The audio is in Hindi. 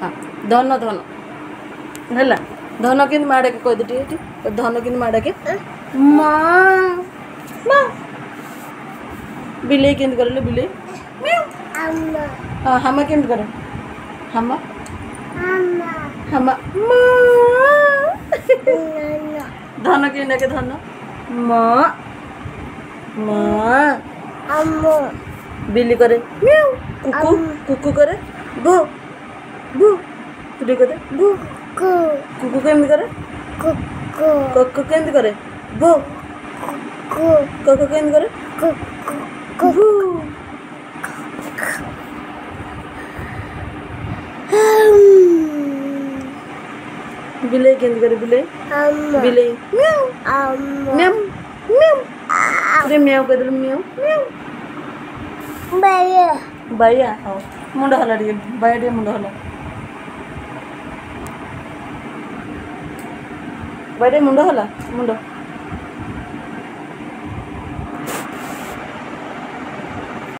हाँ धन धन है धन कि माड़ा के कह दे धन कि माड़ा के माँ माँ बिले केंद कर बिले हाँ हमा केंद कर हमा हमा धन के धन माँ माँ बिल्ली करे म्याऊ कुकू कुकू करे भो भो तुझे करे भो कुकू केमती करे कक्कू केमती करे भो कक्कू केमती करे भो बिल्ली केमती करे बिल्ली बिल्ली म्याऊ म्याऊ म्याऊ तुझे म्याऊ कर म्याऊ म्याऊ बाया हाँ मुंड हला टे बाया टे मुंड हला बाया मुंड हला मुंड